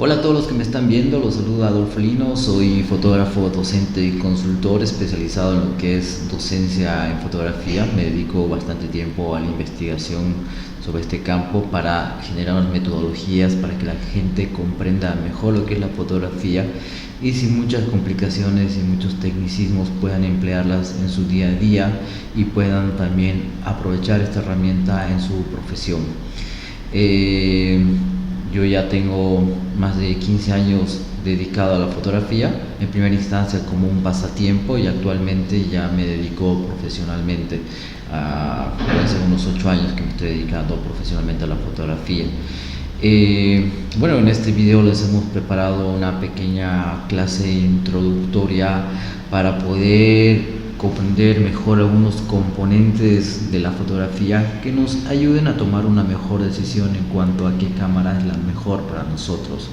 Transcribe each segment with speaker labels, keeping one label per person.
Speaker 1: Hola a todos los que me están viendo, los saluda Adolfo Lino, soy fotógrafo, docente y consultor especializado en lo que es docencia en fotografía. Me dedico bastante tiempo a la investigación sobre este campo para generar unas metodologías para que la gente comprenda mejor lo que es la fotografía y sin muchas complicaciones y muchos tecnicismos puedan emplearlas en su día a día y puedan también aprovechar esta herramienta en su profesión. Yo ya tengo más de 15 años dedicado a la fotografía, en primera instancia como un pasatiempo y actualmente ya me dedico profesionalmente. Hace unos 8 años que me estoy dedicando profesionalmente a la fotografía. Bueno, en este video les hemos preparado una pequeña clase introductoria para poder comprender mejor algunos componentes de la fotografía que nos ayuden a tomar una mejor decisión en cuanto a qué cámara es la mejor para nosotros.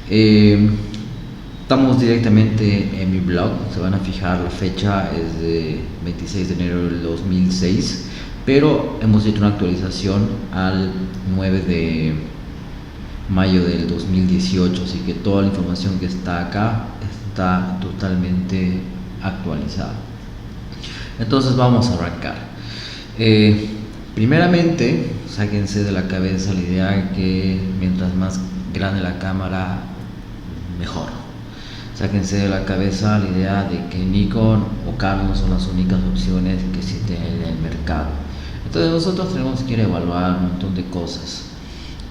Speaker 1: Estamos directamente en mi blog, se van a fijar la fecha, es de 26 de enero del 2006, pero hemos hecho una actualización al 9 de mayo del 2018, así que toda la información que está acá está totalmente actualizada. Entonces vamos a arrancar. Primeramente, sáquense de la cabeza la idea que mientras más grande la cámara, mejor. Sáquense de la cabeza la idea de que Nikon o Canon son las únicas opciones que existen en el mercado. Entonces nosotros tenemos que ir a evaluar un montón de cosas.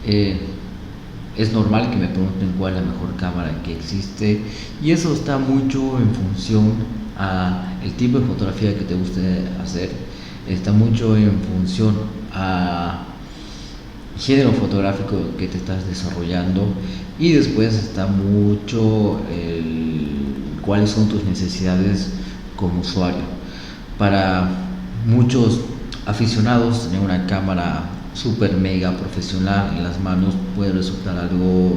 Speaker 1: Es normal que me pregunten cuál es la mejor cámara que existe y eso está mucho en función a el tipo de fotografía que te guste hacer, está mucho en función a género fotográfico que te estás desarrollando y después está mucho cuáles son tus necesidades como usuario. Para muchos aficionados tener una cámara super mega profesional en las manos puede resultar algo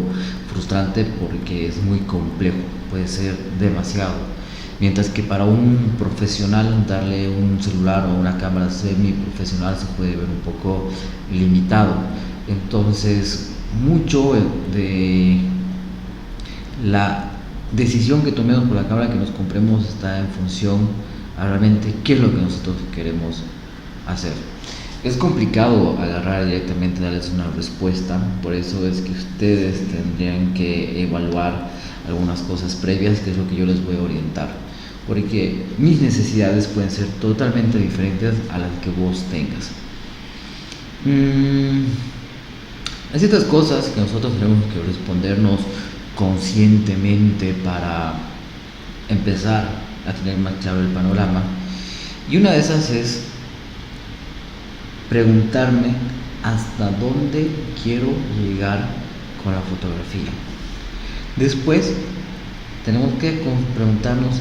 Speaker 1: frustrante porque es muy complejo, puede ser demasiado. Mientras que para un profesional darle un celular o una cámara semi profesional se puede ver un poco limitado. Entonces mucho de la decisión que tomemos por la cámara que nos compremos está en función a realmente qué es lo que nosotros queremos hacer. Es complicado agarrar directamente y darles una respuesta, por eso es que ustedes tendrían que evaluar algunas cosas previas, que es lo que yo les voy a orientar, porque mis necesidades pueden ser totalmente diferentes a las que vos tengas. Hay ciertas cosas que nosotros tenemos que respondernos conscientemente para empezar a tener más claro el panorama, y una de esas es preguntarme hasta dónde quiero llegar con la fotografía. Después tenemos que preguntarnos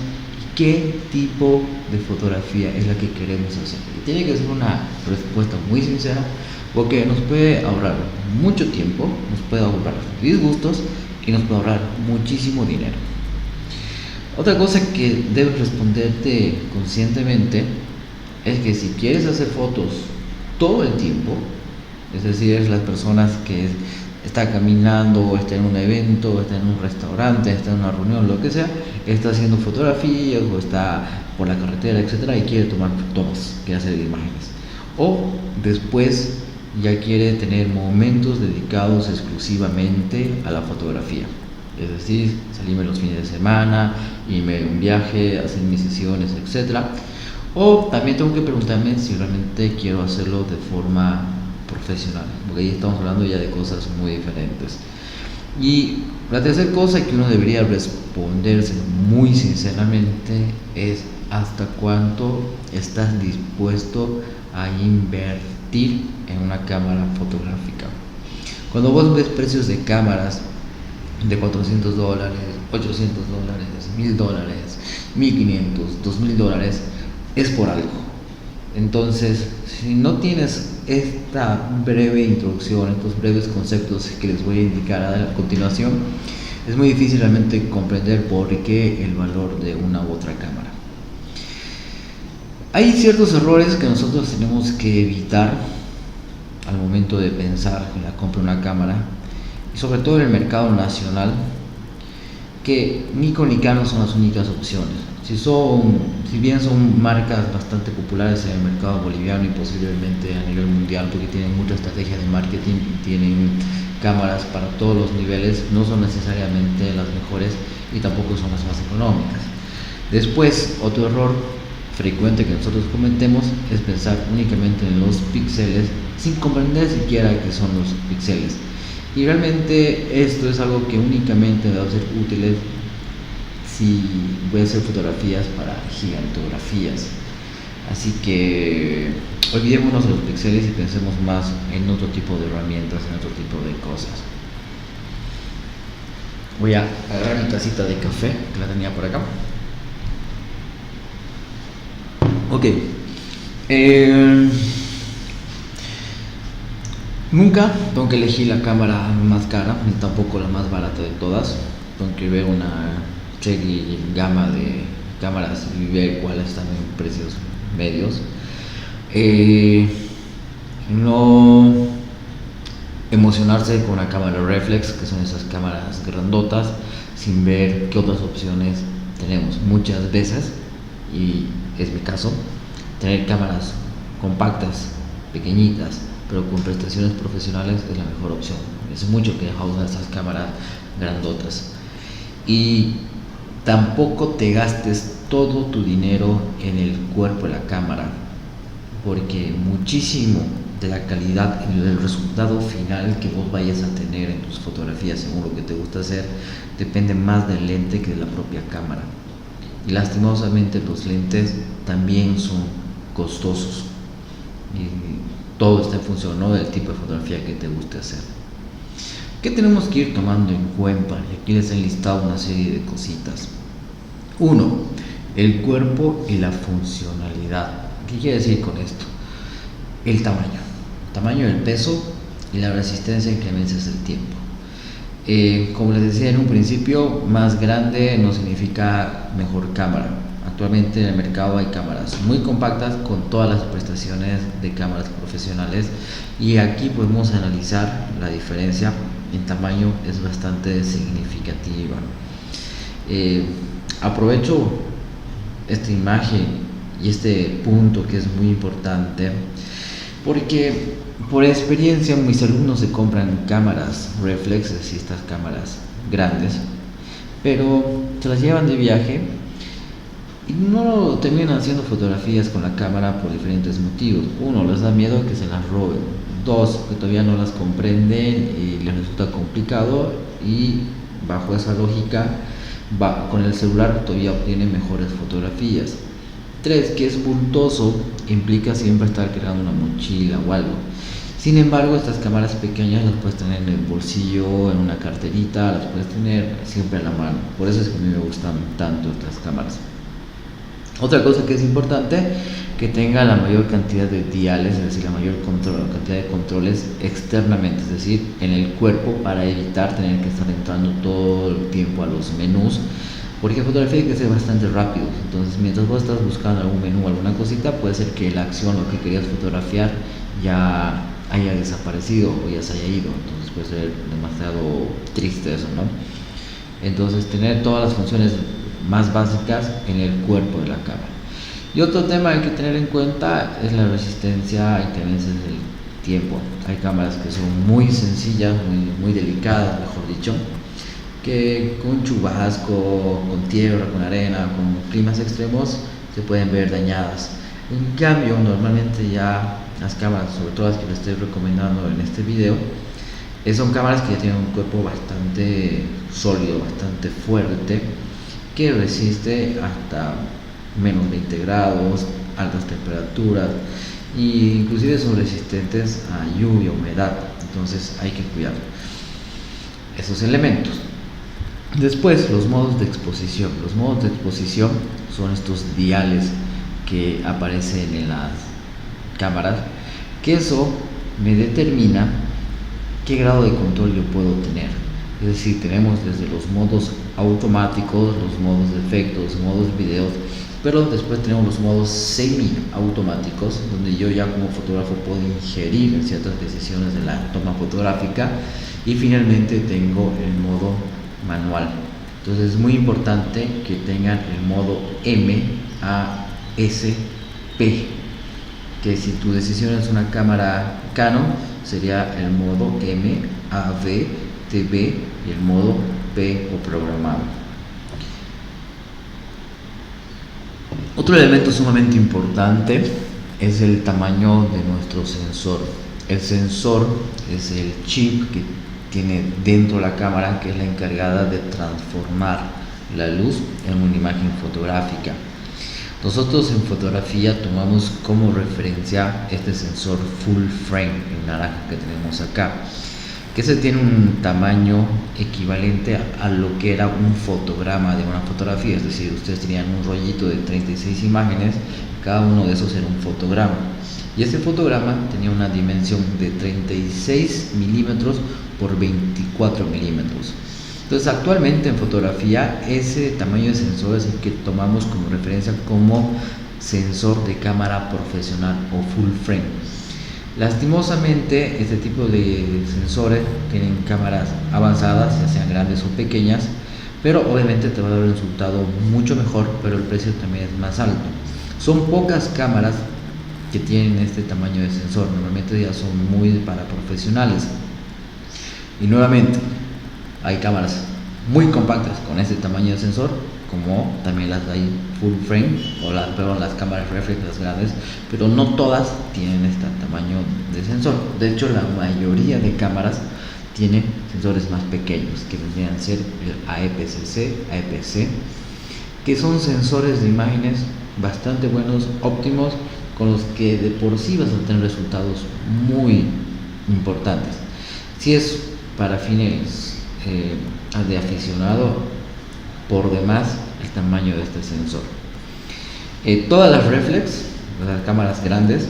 Speaker 1: qué tipo de fotografía es la que queremos hacer. Y tiene que ser una respuesta muy sincera porque nos puede ahorrar mucho tiempo, nos puede ahorrar disgustos y nos puede ahorrar muchísimo dinero. Otra cosa que debes responderte conscientemente es que si quieres hacer fotos todo el tiempo, es decir, es las personas que está caminando, está en un evento, está en un restaurante, está en una reunión, lo que sea, está haciendo fotografías o está por la carretera, etcétera, y quiere tomar tomas, quiere hacer imágenes. O después ya quiere tener momentos dedicados exclusivamente a la fotografía. Es decir, salirme los fines de semana, irme a un viaje, hacer mis sesiones, etcétera. O también tengo que preguntarme si realmente quiero hacerlo de forma profesional, porque ahí estamos hablando ya de cosas muy diferentes. Y la tercera cosa que uno debería responderse muy sinceramente es hasta cuánto estás dispuesto a invertir en una cámara fotográfica. Cuando vos ves precios de cámaras de $400, $800, $1,000, $1,500, $2,000, es por algo. Entonces, si no tienes esta breve introducción, estos breves conceptos que les voy a indicar a continuación, es muy difícil realmente comprender por qué el valor de una u otra cámara. Hay ciertos errores que nosotros tenemos que evitar al momento de pensar en la compra de una cámara, y sobre todo en el mercado nacional, que Nikon y Canon son las únicas opciones. Si bien son marcas bastante populares en el mercado boliviano y posiblemente a nivel mundial, porque tienen mucha estrategia de marketing y tienen cámaras para todos los niveles, no son necesariamente las mejores y tampoco son las más económicas. Después, otro error frecuente que nosotros cometemos es pensar únicamente en los píxeles sin comprender siquiera qué son los píxeles. Y realmente esto es algo que únicamente va a ser útil si voy a hacer fotografías para gigantografías. Así que olvidémonos de los píxeles y pensemos más en otro tipo de herramientas, en otro tipo de cosas. Voy a agarrar mi tacita de café, que la tenía por acá. Ok. Nunca tengo que elegir la cámara más cara, ni tampoco la más barata de todas. Tengo que ver una serie gama de cámaras y ver cuáles están en precios medios. No emocionarse con una cámara reflex, que son esas cámaras grandotas, sin ver qué otras opciones tenemos. Muchas veces, y es mi caso, tener cámaras compactas, pequeñitas, pero con prestaciones profesionales es la mejor opción. Es mucho que dejamos de esas cámaras grandotas. Y tampoco te gastes todo tu dinero en el cuerpo de la cámara, porque muchísimo de la calidad y del resultado final que vos vayas a tener en tus fotografías, según lo que te gusta hacer, depende más del lente que de la propia cámara. Y lastimosamente los lentes también son costosos. Y todo está en función, ¿no?, del tipo de fotografía que te guste hacer. ¿Qué tenemos que ir tomando en cuenta? Y aquí les he enlistado una serie de cositas. 1. El cuerpo y la funcionalidad. ¿Qué quiere decir con esto? El tamaño del peso y la resistencia e inclemencias del tiempo. Como les decía en un principio, más grande no significa mejor cámara. Actualmente en el mercado hay cámaras muy compactas con todas las prestaciones de cámaras profesionales, y aquí podemos analizar la diferencia en tamaño, es bastante significativa. Aprovecho esta imagen y este punto que es muy importante, porque por experiencia mis alumnos se compran cámaras reflex, es decir, estas cámaras grandes, pero se las llevan de viaje y no terminan haciendo fotografías con la cámara por diferentes motivos. 1, les da miedo que se las roben. 2, que todavía no las comprenden y les resulta complicado, y bajo esa lógica con el celular todavía obtienen mejores fotografías. 3, que es bultoso, implica siempre estar cargando una mochila o algo. Sin embargo, estas cámaras pequeñas las puedes tener en el bolsillo, en una carterita, las puedes tener siempre a la mano. Por eso es que a mí me gustan tanto estas cámaras. Otra cosa que es importante, que tenga la mayor cantidad de diales, es decir, la mayor cantidad de controles externamente, es decir, en el cuerpo, para evitar tener que estar entrando todo el tiempo a los menús, porque fotografía hay que ser bastante rápido. Entonces, mientras vos estás buscando algún menú, alguna cosita, puede ser que la acción, lo que querías fotografiar, ya haya desaparecido o ya se haya ido. Entonces puede ser demasiado triste eso, ¿no? Entonces, tener todas las funciones más básicas en el cuerpo de la cámara. Y otro tema que hay que tener en cuenta es la resistencia a inclemencias del tiempo. Hay cámaras que son muy sencillas, muy delicadas, mejor dicho, que con chubasco, con tierra, con arena, con climas extremos, se pueden ver dañadas. En cambio, normalmente ya las cámaras, sobre todo las que les estoy recomendando en este video, son cámaras que ya tienen un cuerpo bastante sólido, bastante fuerte, que resiste hasta menos 20 grados, altas temperaturas, e inclusive son resistentes a lluvia, humedad. Entonces hay que cuidar esos elementos. Después, los modos de exposición. Los modos de exposición son estos diales que aparecen en las cámaras, que eso me determina qué grado de control yo puedo tener. Es decir, tenemos desde los modos automáticos, los modos de efectos, modos videos, pero después tenemos los modos semi-automáticos, donde yo ya como fotógrafo puedo ingerir en ciertas decisiones de la toma fotográfica, y finalmente tengo el modo manual. Entonces es muy importante que tengan el modo MASP, que si tu decisión es una cámara Canon sería el modo MAVTB y el modo P o programado. Otro elemento sumamente importante es el tamaño de nuestro sensor. El sensor es el chip que tiene dentro la cámara, que es la encargada de transformar la luz en una imagen fotográfica. Nosotros en fotografía tomamos como referencia este sensor full frame en naranja que tenemos acá, que se tiene un tamaño equivalente a lo que era un fotograma de una fotografía, es decir, ustedes tenían un rollito de 36 imágenes, cada uno de esos era un fotograma, y este fotograma tenía una dimensión de 36 milímetros por 24 milímetros. Entonces actualmente en fotografía ese tamaño de sensor es el que tomamos como referencia como sensor de cámara profesional o full frame. Lastimosamente este tipo de sensores tienen cámaras avanzadas, ya sean grandes o pequeñas, pero obviamente te va a dar un resultado mucho mejor, pero el precio también es más alto. Son pocas cámaras que tienen este tamaño de sensor, normalmente ya son muy para profesionales. Y nuevamente, hay cámaras muy compactas con este tamaño de sensor, como también las hay full frame, o las cámaras reflex, las grandes, pero no todas tienen este tamaño de sensor. De hecho, la mayoría de cámaras tienen sensores más pequeños, que vendrían a ser el APS-C, que son sensores de imágenes bastante buenos, óptimos, con los que de por sí vas a tener resultados muy importantes. Si es para fines de aficionado, por demás el tamaño de este sensor. Todas las reflex, las cámaras grandes,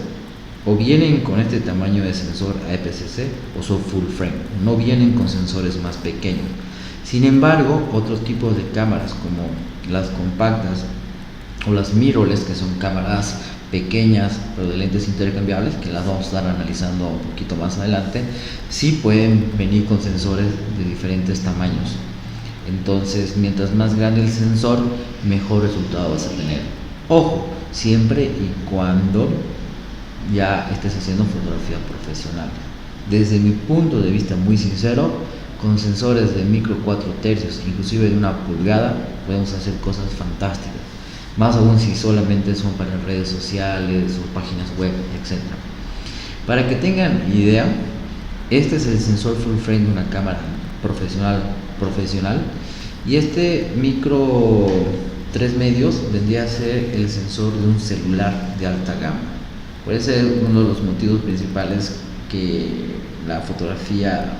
Speaker 1: o vienen con este tamaño de sensor APS-C o son full frame, no vienen con sensores más pequeños. Sin embargo, otros tipos de cámaras como las compactas o las mirrorless, que son cámaras pequeñas pero de lentes intercambiables, que las vamos a estar analizando un poquito más adelante, sí pueden venir con sensores de diferentes tamaños. Entonces, mientras más grande el sensor, mejor resultado vas a tener. Ojo, siempre y cuando ya estés haciendo fotografía profesional. Desde mi punto de vista muy sincero, con sensores de micro 4 tercios, inclusive de 1 pulgada, podemos hacer cosas fantásticas. Más aún si solamente son para redes sociales o páginas web, etc. Para que tengan idea, este es el sensor full frame de una cámara profesional, y este micro 3 medios vendría a ser el sensor de un celular de alta gama. Puede ser uno de los motivos principales que la fotografía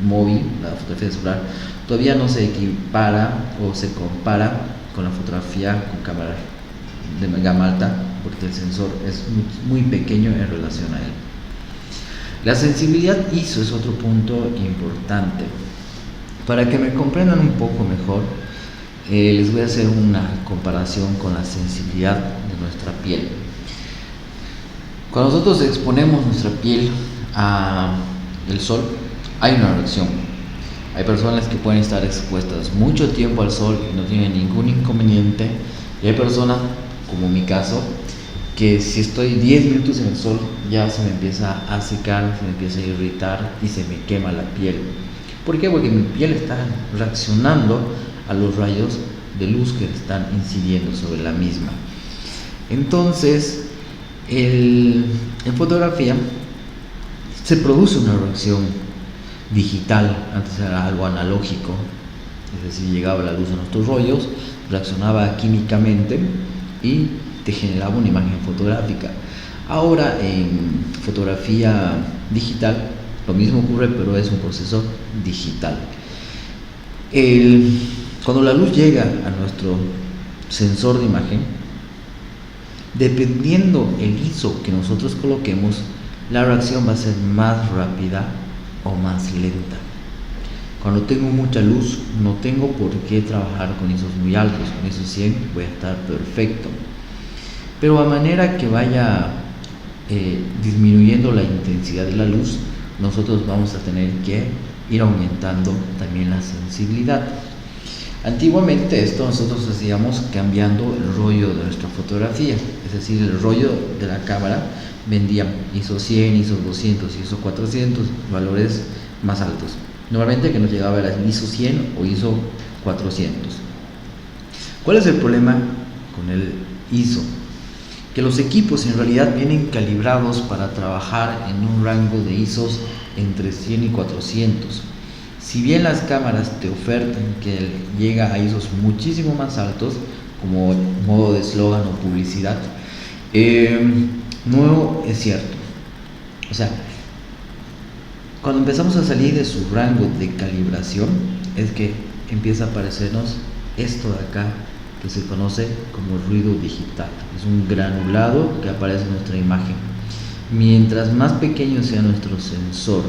Speaker 1: móvil, la fotografía de celular, todavía no se equipara o se compara con la fotografía con cámara de gama alta, porque el sensor es muy pequeño en relación a él. La sensibilidad ISO es otro punto importante. Para que me comprendan un poco mejor, les voy a hacer una comparación con la sensibilidad de nuestra piel. Cuando nosotros exponemos nuestra piel al sol, hay una reacción. Hay personas que pueden estar expuestas mucho tiempo al sol y no tienen ningún inconveniente, y hay personas, como mi caso, que si estoy 10 minutos en el sol ya se me empieza a secar, se me empieza a irritar y se me quema la piel. ¿Por qué? Porque mi piel está reaccionando a los rayos de luz que están incidiendo sobre la misma. Entonces, en fotografía se produce una reacción digital. Antes era algo analógico, es decir, llegaba la luz a nuestros rollos, reaccionaba químicamente y te generaba una imagen fotográfica. Ahora en fotografía digital lo mismo ocurre, pero es un proceso digital. Cuando la luz llega a nuestro sensor de imagen, dependiendo el ISO que nosotros coloquemos, la reacción va a ser más rápida o más lenta. Cuando tengo mucha luz, no tengo por qué trabajar con ISOs muy altos, con ISO 100 voy a estar perfecto. Pero a manera que vaya disminuyendo la intensidad de la luz, nosotros vamos a tener que ir aumentando también la sensibilidad. Antiguamente esto nosotros hacíamos cambiando el rollo de nuestra fotografía, es decir, el rollo de la cámara vendía ISO 100, ISO 200, ISO 400, valores más altos. Normalmente que nos llegaba era ISO 100 o ISO 400. ¿Cuál es el problema con el ISO? Que los equipos en realidad vienen calibrados para trabajar en un rango de ISOs entre 100 y 400. Si bien las cámaras te ofertan que llega a ISOs muchísimo más altos, como modo de eslogan o publicidad, no es cierto. O sea, cuando empezamos a salir de su rango de calibración, es que empieza a aparecernos esto de acá, que se conoce como ruido digital. Es un granulado que aparece en nuestra imagen. Mientras más pequeño sea nuestro sensor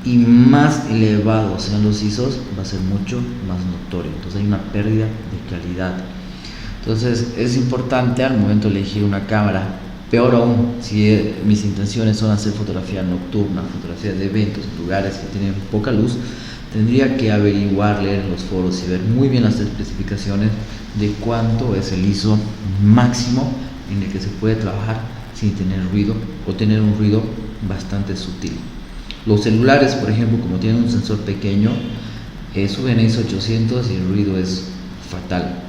Speaker 1: y más elevados sean los ISOs, va a ser mucho más notorio. Entonces hay una pérdida de calidad. Entonces es importante al momento de elegir una cámara, peor aún si mis intenciones son hacer fotografía nocturna, fotografía de eventos, lugares que tienen poca luz, tendría que averiguar, leer en los foros y ver muy bien las especificaciones de cuánto es el ISO máximo en el que se puede trabajar sin tener ruido o tener un ruido bastante sutil. Los celulares, por ejemplo, como tienen un sensor pequeño, suben a ISO 800 y el ruido es fatal.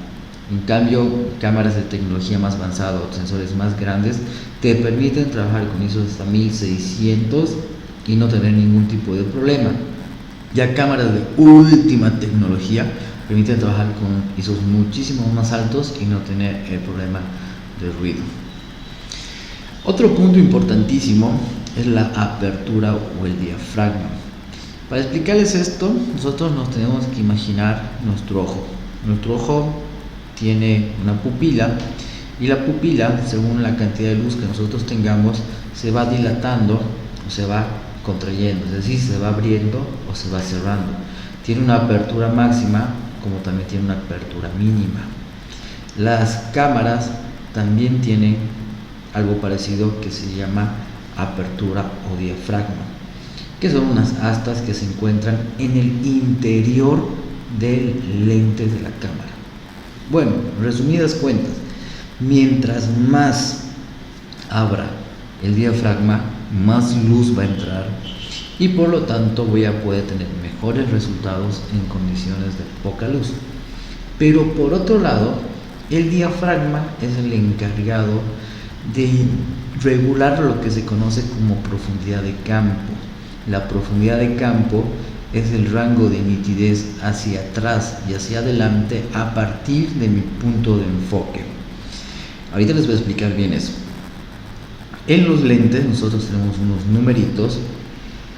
Speaker 1: En cambio, cámaras de tecnología más avanzada o sensores más grandes te permiten trabajar con ISO hasta 1600 y no tener ningún tipo de problema. Ya cámaras de última tecnología permiten trabajar con ISOs muchísimo más altos y no tener el problema de ruido. Otro punto importantísimo es la apertura o el diafragma. Para explicarles esto, nosotros nos tenemos que imaginar nuestro ojo. Nuestro ojo tiene una pupila y la pupila, según la cantidad de luz que nosotros tengamos, se va dilatando o se va contrayendo, es decir, se va abriendo o se va cerrando. Tiene una apertura máxima como también tiene una apertura mínima. Las cámaras también tienen algo parecido que se llama apertura o diafragma, que son unas astas que se encuentran en el interior del lente de la cámara. Bueno, resumidas cuentas, mientras más abra el diafragma, más luz va a entrar y por lo tanto voy a poder tener mejores resultados en condiciones de poca luz. Pero por otro lado, el diafragma es el encargado de regular lo que se conoce como profundidad de campo. La profundidad de campo es el rango de nitidez hacia atrás y hacia adelante a partir de mi punto de enfoque. Ahorita les voy a explicar bien eso. En los lentes nosotros tenemos unos numeritos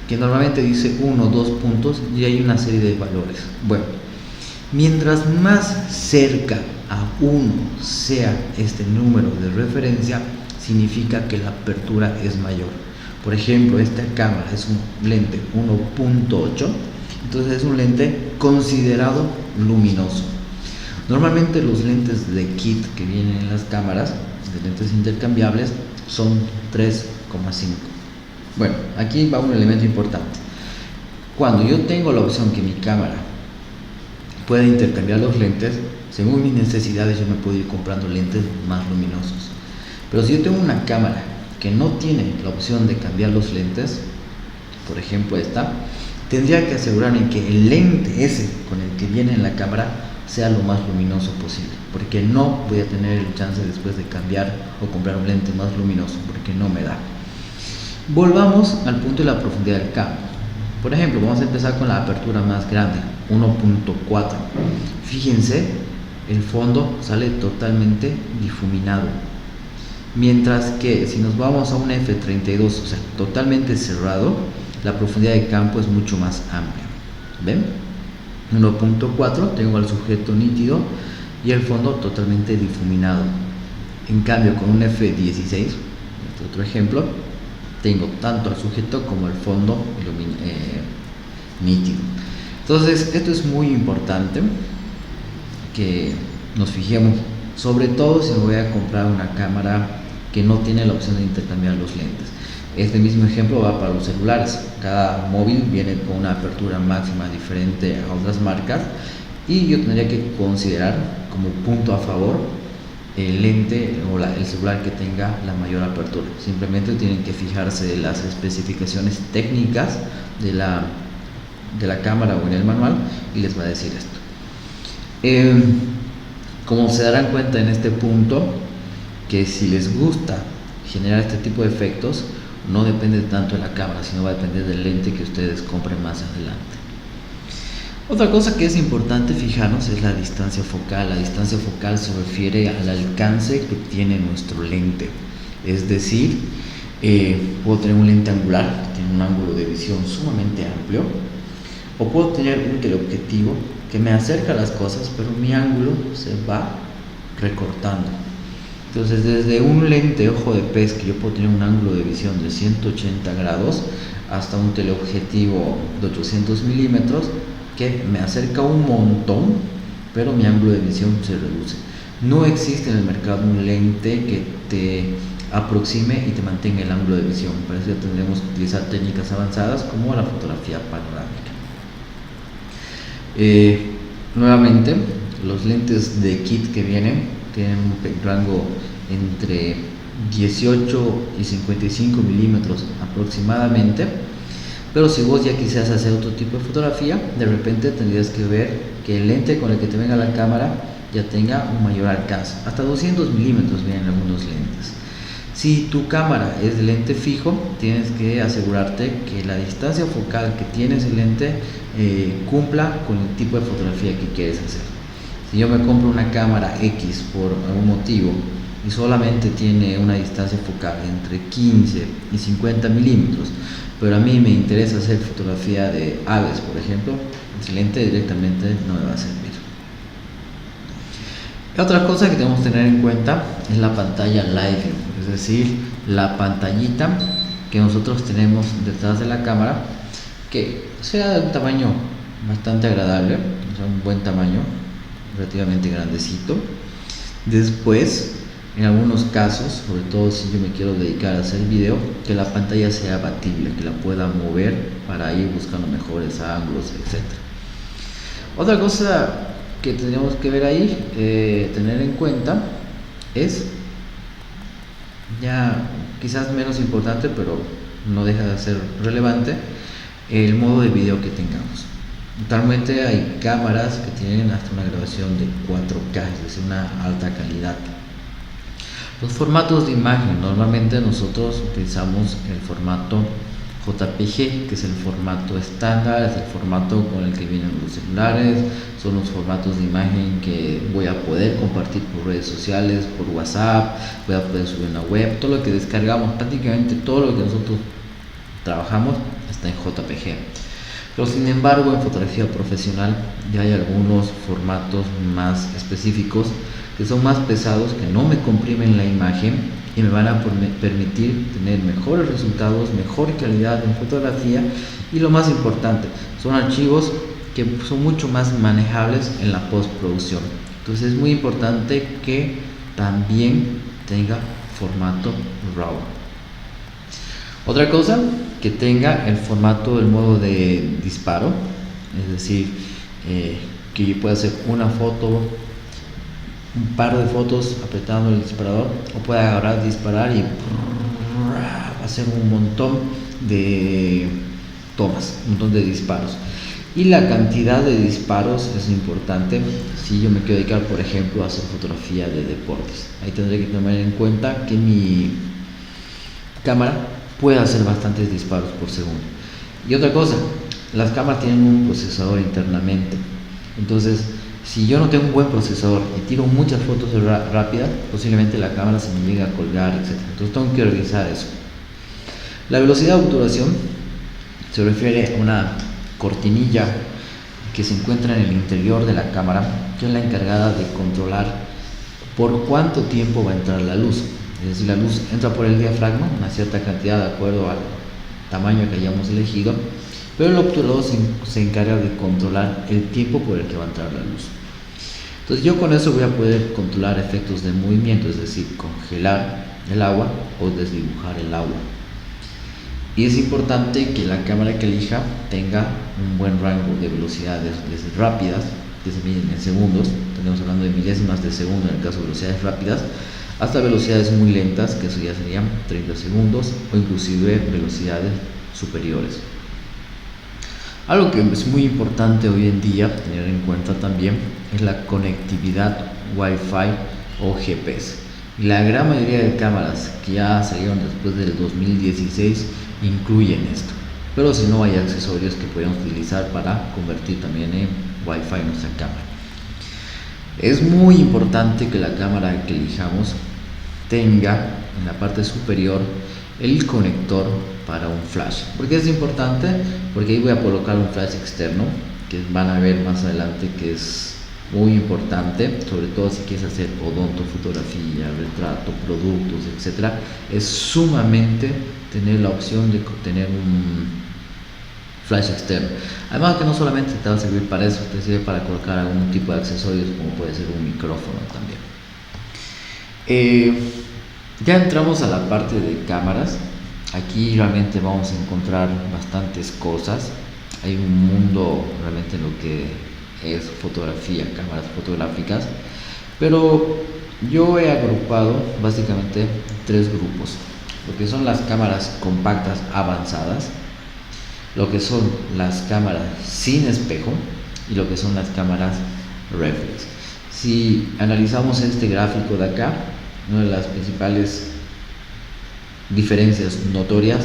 Speaker 1: que normalmente dice 1 o 2 puntos y hay una serie de valores. Bueno, mientras más cerca a 1 sea este número de referencia, significa que la apertura es mayor. Por ejemplo, esta cámara es un lente 1.8, entonces es un lente considerado luminoso. Normalmente los lentes de kit que vienen en las cámaras, de lentes intercambiables, son 3,5. Bueno, aquí va un elemento importante. Cuando yo tengo la opción que mi cámara pueda intercambiar los lentes, según mis necesidades yo me puedo ir comprando lentes más luminosos. Pero si yo tengo una cámara que no tiene la opción de cambiar los lentes, por ejemplo esta, tendría que asegurarme que el lente ese con el que viene en la cámara sea lo más luminoso posible, porque no voy a tener el chance después de cambiar o comprar un lente más luminoso, porque no me da. Volvamos al punto de la profundidad del campo. Por ejemplo, vamos a empezar con la apertura más grande, 1.4. Fíjense, el fondo sale totalmente difuminado. Mientras que si nos vamos a un F32, o sea, totalmente cerrado, la profundidad de campo es mucho más amplia. ¿Ven? 1.4 tengo al sujeto nítido y el fondo totalmente difuminado. En cambio, con un F16, este otro ejemplo, tengo tanto al sujeto como el fondo nítido. Entonces, esto es muy importante que nos fijemos, sobre todo si me voy a comprar una cámara que no tiene la opción de intercambiar los lentes. Este mismo ejemplo va para los celulares. Cada móvil viene con una apertura máxima diferente a otras marcas y yo tendría que considerar como punto a favor el lente o el celular que tenga la mayor apertura. Simplemente tienen que fijarse en las especificaciones técnicas de la cámara o en el manual y les va a decir esto. Como se darán cuenta en este punto, que si les gusta generar este tipo de efectos, no depende tanto de la cámara, sino va a depender del lente que ustedes compren más adelante. Otra cosa que es importante fijarnos es la distancia focal. La distancia focal se refiere al alcance que tiene nuestro lente. Es decir, puedo tener un lente angular que tiene un ángulo de visión sumamente amplio, o puedo tener un teleobjetivo que me acerca a las cosas, pero mi ángulo se va recortando. Entonces, desde un lente ojo de pez que yo puedo tener un ángulo de visión de 180 grados hasta un teleobjetivo de 800 milímetros que me acerca un montón, pero mi ángulo de visión se reduce. No existe en el mercado un lente que te aproxime y te mantenga el ángulo de visión. Para eso ya tendremos que utilizar técnicas avanzadas como la fotografía panorámica. Nuevamente, los lentes de kit que vienen tienen un rango entre 18 y 55 milímetros aproximadamente. Pero si vos ya quisieras hacer otro tipo de fotografía, de repente tendrías que ver que el lente con el que te venga la cámara ya tenga un mayor alcance. Hasta 200 milímetros vienen algunos lentes. Si tu cámara es de lente fijo, tienes que asegurarte que la distancia focal que tiene ese lente cumpla con el tipo de fotografía que quieres hacer. Si yo me compro una cámara X por algún motivo y solamente tiene una distancia focal entre 15 y 50 milímetros, pero a mí me interesa hacer fotografía de aves, por ejemplo, el lente directamente no me va a servir. Otra cosa que tenemos que tener en cuenta es la pantalla live view, es decir, la pantallita que nosotros tenemos detrás de la cámara, que sea de un tamaño bastante agradable, o sea, un buen tamaño, relativamente grandecito. Después, en algunos casos, sobre todo si yo me quiero dedicar a hacer video, que la pantalla sea abatible, que la pueda mover para ir buscando mejores ángulos, etc. Otra cosa que tendríamos que ver ahí, tener en cuenta, es ya quizás menos importante, pero no deja de ser relevante, el modo de video que tengamos. Actualmente hay cámaras que tienen hasta una grabación de 4K, es decir, una alta calidad. Los formatos de imagen, normalmente nosotros utilizamos el formato JPG, que es el formato estándar, es el formato con el que vienen los celulares, son los formatos de imagen que voy a poder compartir por redes sociales, por WhatsApp, voy a poder subir en la web, todo lo que descargamos, prácticamente todo lo que nosotros trabajamos está en JPG. Pero sin embargo, en fotografía profesional ya hay algunos formatos más específicos que son más pesados, que no me comprimen la imagen y me van a permitir tener mejores resultados, mejor calidad en fotografía, y lo más importante, son archivos que son mucho más manejables en la postproducción. Entonces es muy importante que también tenga formato RAW. Otra cosa, que tenga el formato del modo de disparo, es decir, que yo pueda hacer una foto, un par de fotos apretando el disparador, o pueda agarrar, disparar y hacer un montón de tomas, un montón de disparos. Y la cantidad de disparos es importante si yo me quiero dedicar, por ejemplo, a hacer fotografía de deportes. Ahí tendré que tomar en cuenta que mi cámara puede hacer bastantes disparos por segundo. Y otra cosa, las cámaras tienen un procesador internamente. Entonces, si yo no tengo un buen procesador y tiro muchas fotos rápidas, posiblemente la cámara se me llegue a colgar, etc. Entonces tengo que revisar eso. La velocidad de obturación se refiere a una cortinilla que se encuentra en el interior de la cámara, que es la encargada de controlar por cuánto tiempo va a entrar la luz. Es decir, la luz entra por el diafragma, una cierta cantidad de acuerdo al tamaño que hayamos elegido, pero el obturador se encarga de controlar el tiempo por el que va a entrar la luz. Entonces yo con eso voy a poder controlar efectos de movimiento, es decir, congelar el agua o desdibujar el agua. Y es importante que la cámara que elija tenga un buen rango de velocidades desde rápidas, que se miden en segundos, estamos hablando de milésimas de segundo en el caso de velocidades rápidas, hasta velocidades muy lentas, que eso ya serían 30 segundos, o inclusive velocidades superiores. Algo que es muy importante hoy en día tener en cuenta también es la conectividad Wi-Fi o GPS. La gran mayoría de cámaras que ya salieron después del 2016 incluyen esto, pero si no, hay accesorios que podemos utilizar para convertir también en Wi-Fi nuestra cámara. Es muy importante que la cámara que elijamos tenga en la parte superior el conector para un flash. ¿Por qué es importante? Porque ahí voy a colocar un flash externo que van a ver más adelante, que es muy importante, sobre todo si quieres hacer odontofotografía, retrato, productos, etcétera. Es sumamente tener la opción de tener un flash externo. Además que no solamente te va a servir para eso, te sirve para colocar algún tipo de accesorios, como puede ser un micrófono también. Ya entramos a la parte de cámaras. Aquí realmente vamos a encontrar bastantes cosas. Hay un mundo realmente en lo que es fotografía, cámaras fotográficas, pero yo he agrupado básicamente tres grupos: lo que son las cámaras compactas avanzadas, lo que son las cámaras sin espejo y lo que son las cámaras reflex. Si analizamos este gráfico de acá, una de las principales diferencias notorias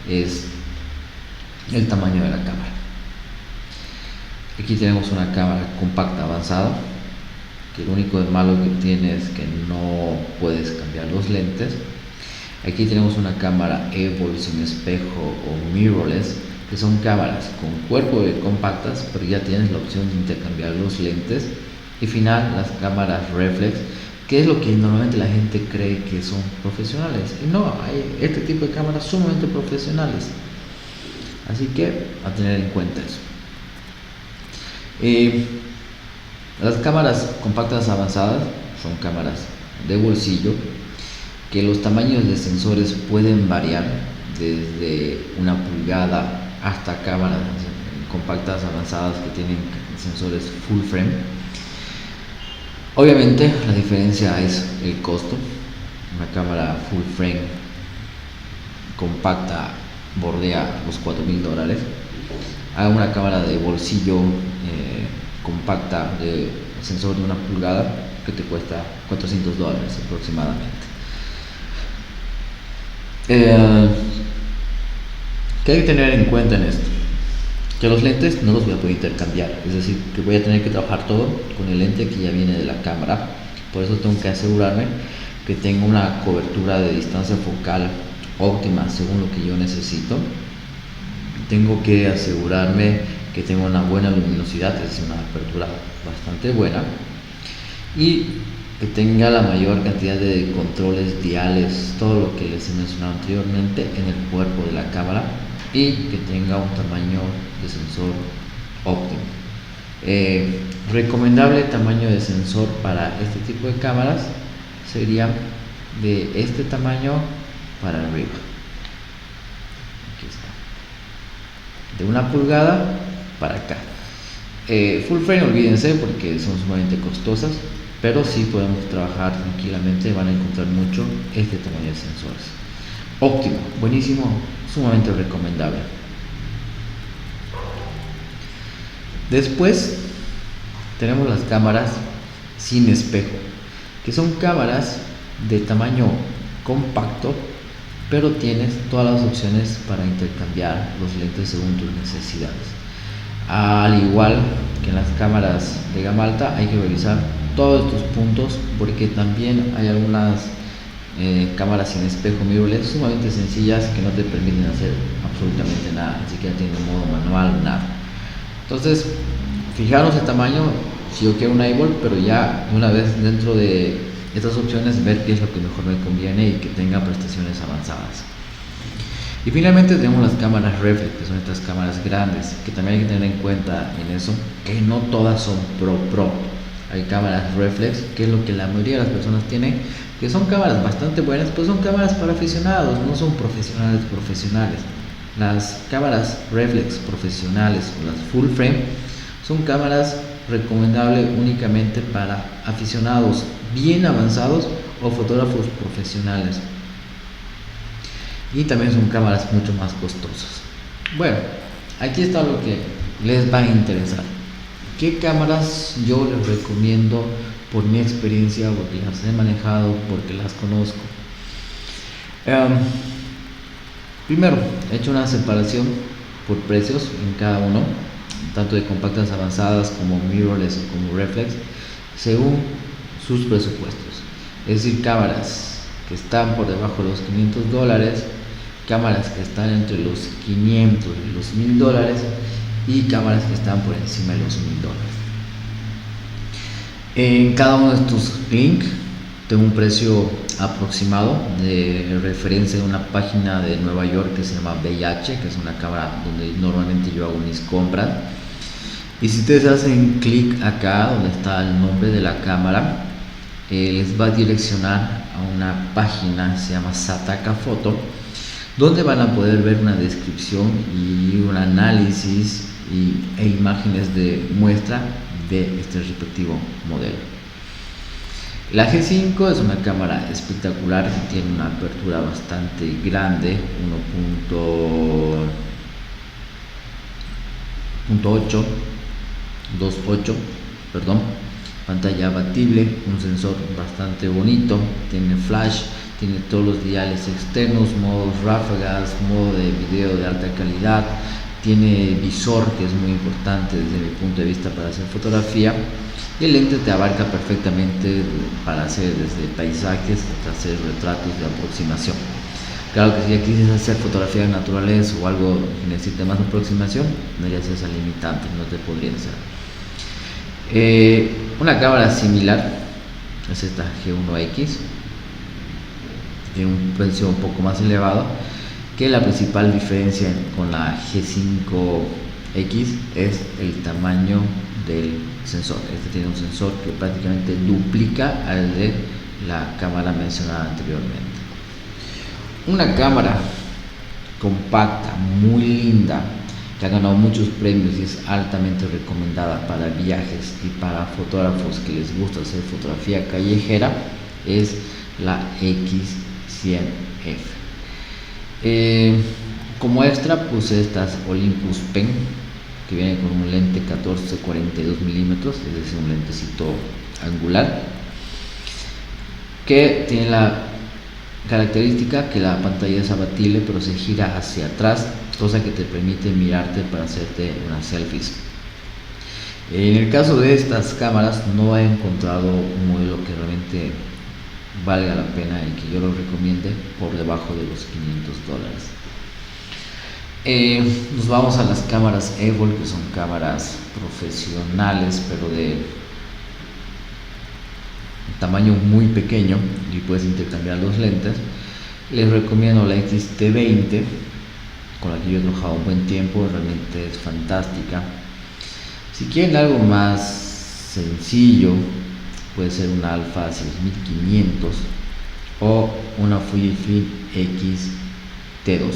Speaker 1: es el tamaño de la cámara. Aquí tenemos una cámara compacta avanzada, que lo único de malo que tiene es que no puedes cambiar los lentes. Aquí tenemos una cámara EVOL sin espejo o mirrorless, que son cámaras con cuerpo de compactas, pero ya tienes la opción de intercambiar los lentes. Y final, las cámaras reflex, que es lo que normalmente la gente cree que son profesionales, y no, hay este tipo de cámaras sumamente profesionales, así que a tener en cuenta eso. Las cámaras compactas avanzadas son cámaras de bolsillo, que los tamaños de sensores pueden variar desde 1 pulgada hasta cámaras compactas avanzadas que tienen sensores full frame. Obviamente la diferencia es el costo. Una cámara full frame compacta bordea los $4,000. A una cámara de bolsillo compacta de sensor de 1 pulgada que te cuesta $400 aproximadamente. ¿Qué hay que tener en cuenta en esto? Que los lentes no los voy a poder intercambiar, es decir, que voy a tener que trabajar todo con el lente que ya viene de la cámara. Por eso tengo que asegurarme que tenga una cobertura de distancia focal óptima según lo que yo necesito. Tengo que asegurarme que tenga una buena luminosidad, es decir, una apertura bastante buena, y que tenga la mayor cantidad de controles diales, todo lo que les he mencionado anteriormente, en el cuerpo de la cámara, y que tenga un tamaño de sensor óptimo. Recomendable tamaño de sensor para este tipo de cámaras sería de este tamaño para arriba. Aquí está, de 1 pulgada para acá. Full frame olvídense porque son sumamente costosas, pero sí podemos trabajar tranquilamente. Van a encontrar mucho este tamaño de sensores. Óptimo, buenísimo, sumamente recomendable. Después tenemos las cámaras sin espejo, que son cámaras de tamaño compacto, pero tienes todas las opciones para intercambiar los lentes según tus necesidades. Al igual que en las cámaras de gama alta, hay que revisar todos estos puntos, porque también hay algunas cámaras sin espejo mirrorless sumamente sencillas que no te permiten hacer absolutamente nada, ni siquiera tienen modo manual, nada. Entonces, fijaros el tamaño. Si yo quiero una EVOL, pero ya una vez dentro de estas opciones, ver qué es lo que mejor me conviene y que tenga prestaciones avanzadas. Y finalmente tenemos las cámaras reflex, que son estas cámaras grandes, que también hay que tener en cuenta en eso, que no todas son pro. Hay cámaras reflex, que es lo que la mayoría de las personas tienen, que son cámaras bastante buenas, pues son cámaras para aficionados, no son profesionales. Las cámaras reflex profesionales o las full frame son cámaras recomendables únicamente para aficionados bien avanzados o fotógrafos profesionales, y también son cámaras mucho más costosas. Bueno, aquí está lo que les va a interesar. ¿Qué cámaras yo les recomiendo por mi experiencia, porque las he manejado, porque las conozco? Primero, he hecho una separación por precios en cada uno, tanto de compactas avanzadas como mirrorless o como reflex, según sus presupuestos. Es decir, cámaras que están por debajo de los $500, cámaras que están entre los 500 y los $1000 y cámaras que están por encima de los $1000. En cada uno de estos links tengo un precio aproximado de referencia de una página de Nueva York que se llama VH, que es una cámara donde normalmente yo hago mis compras. Y si ustedes hacen clic acá donde está el nombre de la cámara, les va a direccionar a una página, se llama Sataka Photo, donde van a poder ver una descripción y un análisis e imágenes de muestra de este respectivo modelo. La G5 es una cámara espectacular que tiene una apertura bastante grande, 2.8, pantalla abatible, un sensor bastante bonito, tiene flash, tiene todos los diales externos, modos ráfagas, modo de video de alta calidad, tiene visor, que es muy importante desde mi punto de vista para hacer fotografía, y el lente te abarca perfectamente para hacer desde paisajes hasta hacer retratos de aproximación. Claro que si ya quisieras hacer fotografía de naturaleza o algo que necesite más aproximación, no harías esa limitante, no te podría hacer. Una cámara similar es esta G1X, tiene un precio un poco más elevado, que la principal diferencia con la G5X es el tamaño del sensor. Este tiene un sensor que prácticamente duplica al de la cámara mencionada anteriormente. Una cámara compacta, muy linda, que ha ganado muchos premios y es altamente recomendada para viajes y para fotógrafos que les gusta hacer fotografía callejera, es la X100F. Como extra puse estas Olympus Pen, que viene con un lente 14-42 milímetros, es decir, un lentecito angular, que tiene la característica que la pantalla es abatible pero se gira hacia atrás, cosa que te permite mirarte para hacerte unas selfies. En el caso de estas cámaras no he encontrado un modelo que realmente valga la pena y que yo lo recomiende por debajo de los $500. Nos vamos a las cámaras Evol, que son cámaras profesionales pero de tamaño muy pequeño y puedes intercambiar los lentes. Les recomiendo la X-T20, con la que yo he trabajado un buen tiempo, realmente es fantástica. Si quieren algo más sencillo, puede ser una Alpha 6500 o una Fujifilm X-T2.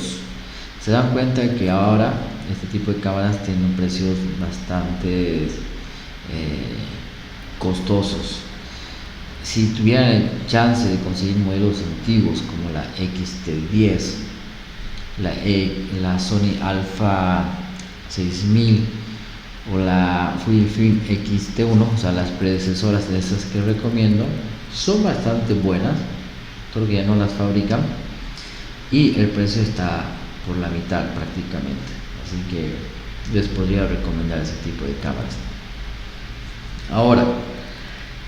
Speaker 1: Se dan cuenta que ahora este tipo de cámaras tienen precios bastante costosos. Si tuvieran el chance de conseguir modelos antiguos como la X-T10, la Sony Alpha 6000 o la Fujifilm X-T1, o sea, las predecesoras de estas que recomiendo, son bastante buenas, creo que ya no las fabrican y el precio está por la mitad prácticamente, así que les podría recomendar ese tipo de cámaras. Ahora,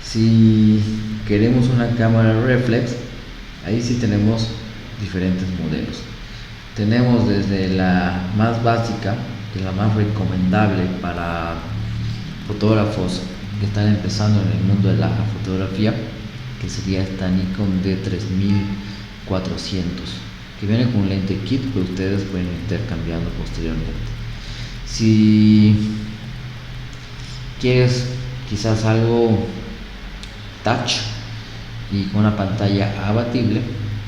Speaker 1: si queremos una cámara reflex, ahí sí tenemos diferentes modelos. Tenemos desde la más básica, que es la más recomendable para fotógrafos que están empezando en el mundo de la fotografía, que sería esta Nikon D3400, que viene con un lente kit que ustedes pueden ir intercambiando posteriormente. Si quieres quizás algo touch y con una pantalla abatible,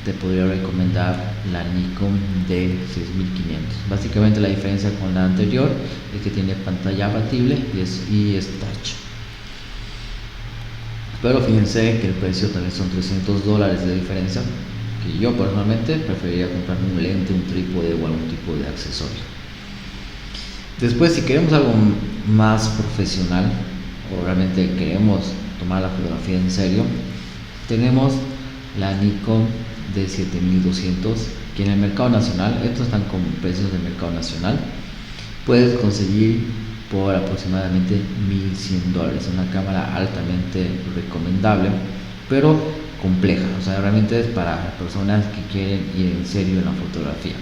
Speaker 1: te podría recomendar la Nikon D6500. Básicamente la diferencia con la anterior es que tiene pantalla abatible y es touch. Pero fíjense que el precio también son $300 de diferencia, que yo personalmente preferiría comprar un lente, un trípode o algún tipo de accesorio. Después, si queremos algo más profesional o realmente queremos tomar la fotografía en serio, tenemos la Nikon D7200, que en el mercado nacional, estos están con precios de mercado nacional, puedes conseguir por aproximadamente $1100. Una cámara altamente recomendable, pero compleja, o sea, realmente es para personas que quieren ir en serio en la fotografía.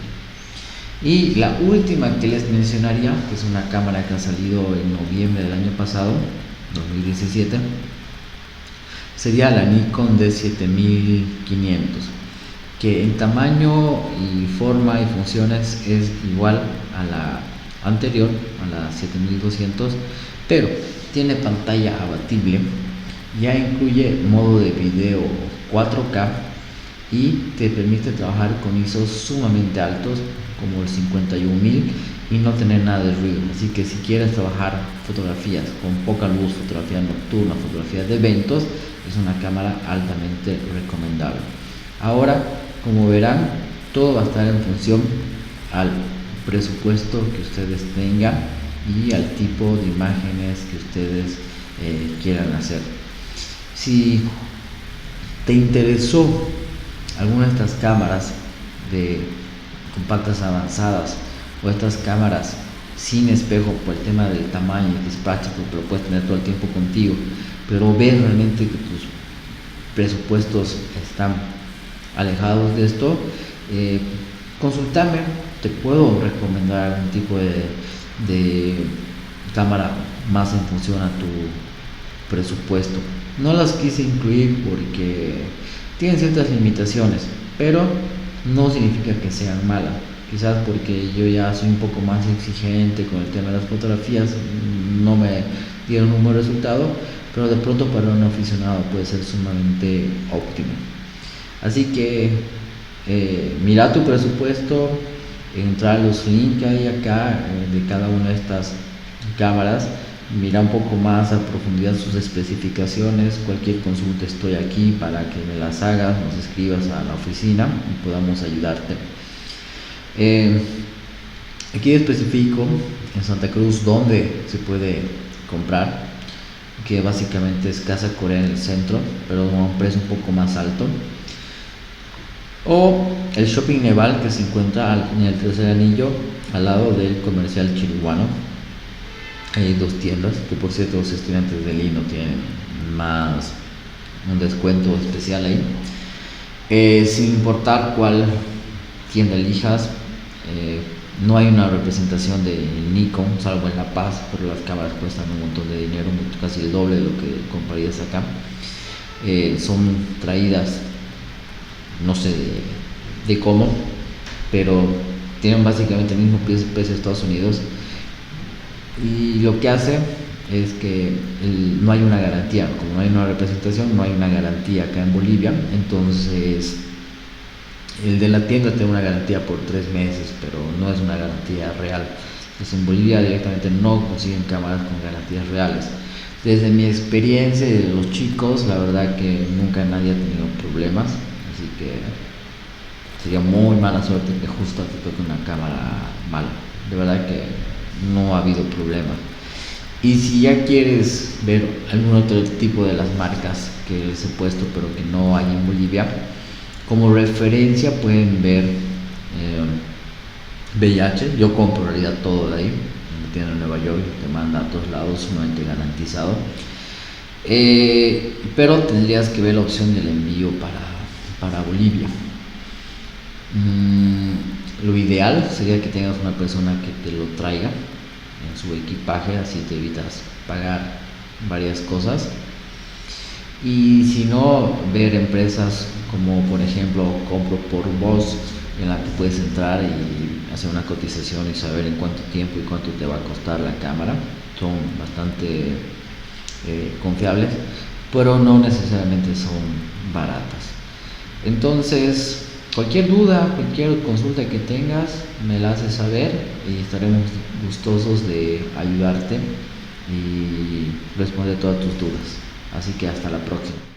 Speaker 1: Y la última que les mencionaría, que es una cámara que ha salido en noviembre del año pasado, 2017, sería la Nikon D7500, que en tamaño y forma y funciones es igual a la anterior, a la 7200, pero tiene pantalla abatible, ya incluye modo de video 4K y te permite trabajar con ISOs sumamente altos como el 51000 y no tener nada de ruido. Así que si quieres trabajar fotografías con poca luz, fotografía nocturna, fotografía de eventos, es una cámara altamente recomendable. Ahora, como verán, todo va a estar en función al presupuesto que ustedes tengan y al tipo de imágenes que ustedes quieran hacer. Si te interesó alguna de estas cámaras de compactas avanzadas o estas cámaras sin espejo por el tema del tamaño, que es práctico, que lo puedes tener todo el tiempo contigo, pero ves realmente que tus presupuestos están alejados de esto, consultame, te puedo recomendar un tipo de cámara más en función a tu presupuesto. No las quise incluir porque tienen ciertas limitaciones, pero no significa que sean malas. Quizás porque yo ya soy un poco más exigente con el tema de las fotografías, no me dieron un buen resultado, pero de pronto para un aficionado puede ser sumamente óptimo. Así que mira tu presupuesto, entra a los links que hay acá de cada una de estas cámaras, mira un poco más a profundidad sus especificaciones. Cualquier consulta estoy aquí para que me las hagas, nos escribas a la oficina y podamos ayudarte. Aquí especifico en Santa Cruz donde se puede comprar, que básicamente es Casa Corea en el centro, pero a un precio un poco más alto, o el Shopping Neval, que se encuentra en el tercer anillo al lado del comercial chiriguano. Hay dos tiendas que, por cierto, los estudiantes de Lino tienen más un descuento especial ahí. Sin importar cuál tienda elijas, no hay una representación de Nikon salvo en La Paz, pero las cámaras cuestan un montón de dinero, casi el doble de lo que comprarías acá. Son traídas, no sé de cómo, pero tienen básicamente el mismo precio de Estados Unidos, y lo que hace es que no hay una garantía. Como no hay una representación, no hay una garantía acá en Bolivia. Entonces el de la tienda tiene una garantía por 3 meses, pero no es una garantía real. Entonces en Bolivia directamente no consiguen cámaras con garantías reales. Desde mi experiencia y de los chicos, la verdad que nunca nadie ha tenido problemas, así que sería muy mala suerte que justo te toque una cámara mala. De verdad que no ha habido problema. Y si ya quieres ver algún otro tipo de las marcas que les he puesto pero que no hay en Bolivia, como referencia pueden ver VIH. Yo compro en realidad todo de ahí, me tiene en Nueva York, te manda a todos lados, sumamente garantizado, pero tendrías que ver la opción del envío para Bolivia. Lo ideal sería que tengas una persona que te lo traiga en su equipaje, así te evitas pagar varias cosas. Y si no, ver empresas como por ejemplo Compro por Vos, en la que puedes entrar y hacer una cotización y saber en cuánto tiempo y cuánto te va a costar la cámara. Son bastante confiables, pero no necesariamente son baratas. Entonces Cualquier duda, cualquier consulta que tengas, me la haces saber y estaremos gustosos de ayudarte y responder todas tus dudas. Así que hasta la próxima.